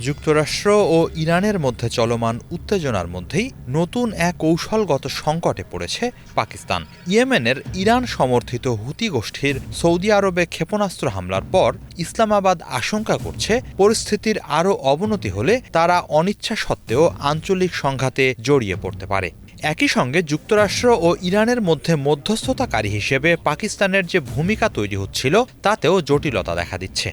যুক্তরাষ্ট্র ও ইরানের মধ্যে চলমান উত্তেজনার মধ্যেই নতুন এক কৌশলগত সংকটে পড়েছে পাকিস্তান। ইয়েমেনের ইরান সমর্থিত হুতি গোষ্ঠীর সৌদি আরবে ক্ষেপণাস্ত্র হামলার পর ইসলামাবাদ আশঙ্কা করছে পরিস্থিতির আরও অবনতি হলে তারা অনিচ্ছা সত্ত্বেও আঞ্চলিক সংঘাতে জড়িয়ে পড়তে পারে। একই সঙ্গে যুক্তরাষ্ট্র ও ইরানের মধ্যে মধ্যস্থতাকারী হিসেবে পাকিস্তানের যে ভূমিকা তৈরি হচ্ছিল তাতেও জটিলতা দেখা দিচ্ছে।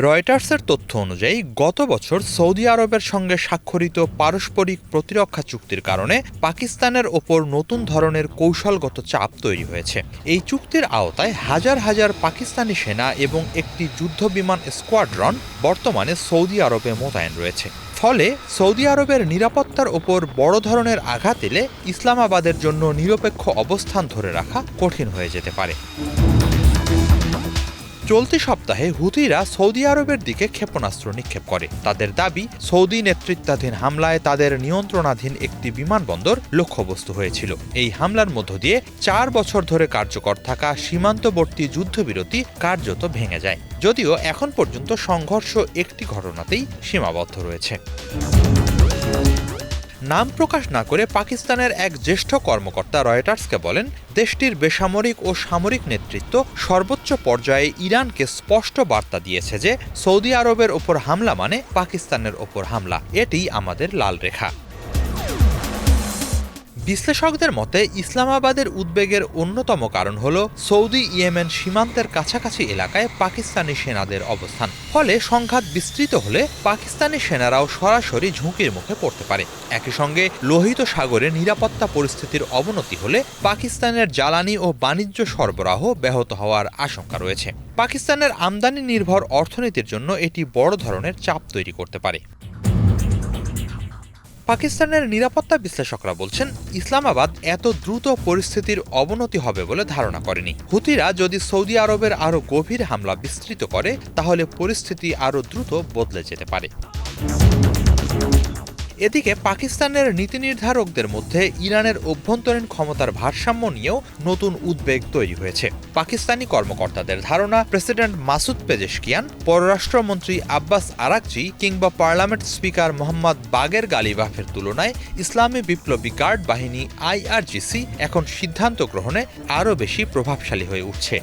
রয়টার্সের তথ্য অনুযায়ী গত বছর সৌদি আরবের সঙ্গে স্বাক্ষরিত পারস্পরিক প্রতিরক্ষা চুক্তির কারণে পাকিস্তানের ওপর নতুন ধরনের কৌশলগত চাপ তৈরি হয়েছে। এই চুক্তির আওতায় হাজার হাজার পাকিস্তানি সেনা এবং একটি যুদ্ধবিমান স্কোয়াড্রন বর্তমানে সৌদি আরবে মোতায়েন রয়েছে। ফলে সৌদি আরবের নিরাপত্তার ওপর বড় ধরনের আঘাত এলে ইসলামাবাদের জন্য নিরপেক্ষ অবস্থান ধরে রাখা কঠিন হয়ে যেতে পারে। চলতি সপ্তাহে হুথিরা সৌদি আরবের দিকে ক্ষেপণাস্ত্র নিক্ষেপ করে। তাদের দাবি, সৌদি নেতৃত্বাধীন হামলায় তাদের নিয়ন্ত্রণাধীন একটি বিমানবন্দর লক্ষ্যবস্তু হয়েছিল। এই হামলার মধ্য দিয়ে 4 বছর ধরে কার্যকর থাকা সীমান্তবর্তী যুদ্ধবিরতি কার্যত ভেঙে যায়। যদিও এখন পর্যন্ত সংঘর্ষ একটি ঘটনাতেই সীমাবদ্ধ রয়েছে। নাম প্রকাশ না করে পাকিস্তানের এক জ্যেষ্ঠ কর্মকর্তা রয়টার্সকে বলেন, দেশটির বেসামরিক ও সামরিক নেতৃত্ব সর্বোচ্চ পর্যায়ে ইরানকে স্পষ্ট বার্তা দিয়েছে যে সৌদি আরবের ওপর হামলা মানে পাকিস্তানের ওপর হামলা। এটিই আমাদের লাল রেখা। বিশ্লেষকদের মতে ইসলামাবাদের উদ্বেগের অন্যতম কারণ হল সৌদি ইয়েমেন সীমান্তের কাছাকাছি এলাকায় পাকিস্তানি সেনাদের অবস্থান। ফলে সংঘাত বিস্তৃত হলে পাকিস্তানি সেনারাও সরাসরি ঝুঁকির মুখে পড়তে পারে। একই সঙ্গে লোহিত সাগরে নিরাপত্তা পরিস্থিতির অবনতি হলে পাকিস্তানের জ্বালানি ও বাণিজ্য সরবরাহ ব্যাহত হওয়ার আশঙ্কা রয়েছে। পাকিস্তানের আমদানি নির্ভর অর্থনীতির জন্য এটি বড় ধরনের চাপ তৈরি করতে পারে। পাকিস্তানের নিরাপত্তা বিশ্লেষকরা বলছেন, ইসলামাবাদ এত দ্রুত পরিস্থিতির অবনতি হবে বলে ধারণা করেনি। হুতিরা যদি সৌদি আরবের আরও গভীর হামলা বিস্তৃত করে তাহলে পরিস্থিতি আরও দ্রুত বদলে যেতে পারে। এদিকে পাকিস্তানের নীতি নির্ধারকদের মধ্যে ইরানের অভ্যন্তরীণ ক্ষমতার ভারসাম্য নিয়েও নতুন উদ্বেগ তৈরি হয়েছে। পাকিস্তানি কর্মকর্তাদের ধারণা, প্রেসিডেন্ট মাসুদ পেজেশকিয়ান, পররাষ্ট্রমন্ত্রী আব্বাস আরাকচি কিংবা পার্লামেন্ট স্পিকার মোহাম্মদ বাগের গালিবাফের তুলনায় ইসলামী বিপ্লবী গার্ড বাহিনী IRGC এখন সিদ্ধান্ত গ্রহণে আরও বেশি প্রভাবশালী হয়ে উঠছে।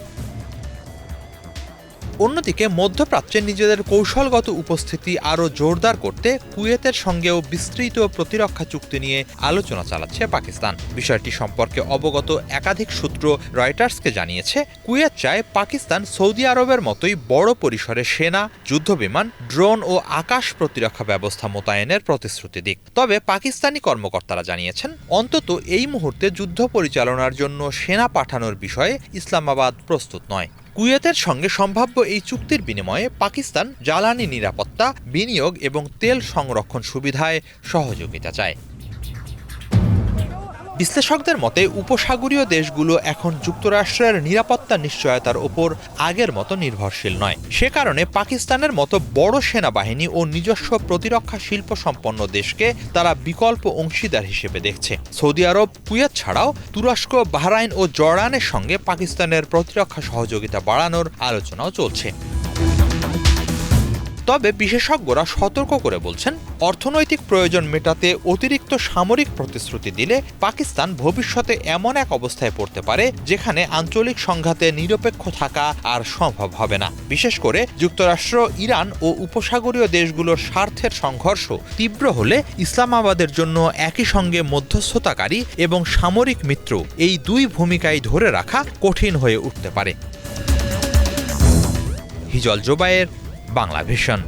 অন্যদিকে মধ্যপ্রাচ্যে নিজেদের কৌশলগত উপস্থিতি আরও জোরদার করতে কুয়েতের সঙ্গেও বিস্তৃত প্রতিরক্ষা চুক্তি নিয়ে আলোচনা চালাচ্ছে পাকিস্তান। বিষয়টি সম্পর্কে অবগত একাধিক সূত্র রয়টার্সকে জানিয়েছে, কুয়েত চায় পাকিস্তান সৌদি আরবের মতোই বড় পরিসরে সেনা, যুদ্ধবিমান, ড্রোন ও আকাশ প্রতিরক্ষা ব্যবস্থা মোতায়েনের প্রতিশ্রুতি দিক। তবে পাকিস্তানি কর্মকর্তারা জানিয়েছেন, অন্তত এই মুহূর্তে যুদ্ধ পরিচালনার জন্য সেনা পাঠানোর বিষয়ে ইসলামাবাদ প্রস্তুত নয়। কুয়েতের সঙ্গে সম্ভাব্য এই চুক্তির বিনিময়ে পাকিস্তান জ্বালানি নিরাপত্তা, বিনিয়োগ এবং তেল সংরক্ষণ সুবিধায় সহযোগিতা চায়। বিশ্লেষকদের মতে উপসাগরীয় দেশগুলো এখন যুক্তরাষ্ট্রের নিরাপত্তা নিশ্চয়তার ওপর আগের মতো নির্ভরশীল নয়। সে কারণে পাকিস্তানের মতো বড় সেনাবাহিনী ও নিজস্ব প্রতিরক্ষা শিল্প সম্পন্ন দেশকে তারা বিকল্প অংশীদার হিসেবে দেখছে। সৌদি আরব, কুয়েত ছাড়াও তুরস্ক, বাহরাইন ও জর্ডানের সঙ্গে পাকিস্তানের প্রতিরক্ষা সহযোগিতা বাড়ানোর আলোচনাও চলছে। তবে বিশেষজ্ঞরা সতর্ক করে বলছেন, অর্থনৈতিক প্রয়োজন মেটাতে অতিরিক্ত সামরিক প্রতিশ্রুতি দিলে পাকিস্তান ভবিষ্যতে এমন এক অবস্থায় পড়তে পারে যেখানে আঞ্চলিক সংঘাতে নিরপেক্ষ থাকা আর সম্ভব হবে না। বিশেষ করে যুক্তরাষ্ট্র, ইরান ও উপসাগরীয় দেশগুলোর স্বার্থের সংঘর্ষ তীব্র হলে ইসলামাবাদের জন্য একই সঙ্গে মধ্যস্থতাকারী এবং সামরিক মিত্র এই দুই ভূমিকায় ধরে রাখা কঠিন হয়ে উঠতে পারে। হিজল জোবায়ের, বাংলা ভিশন।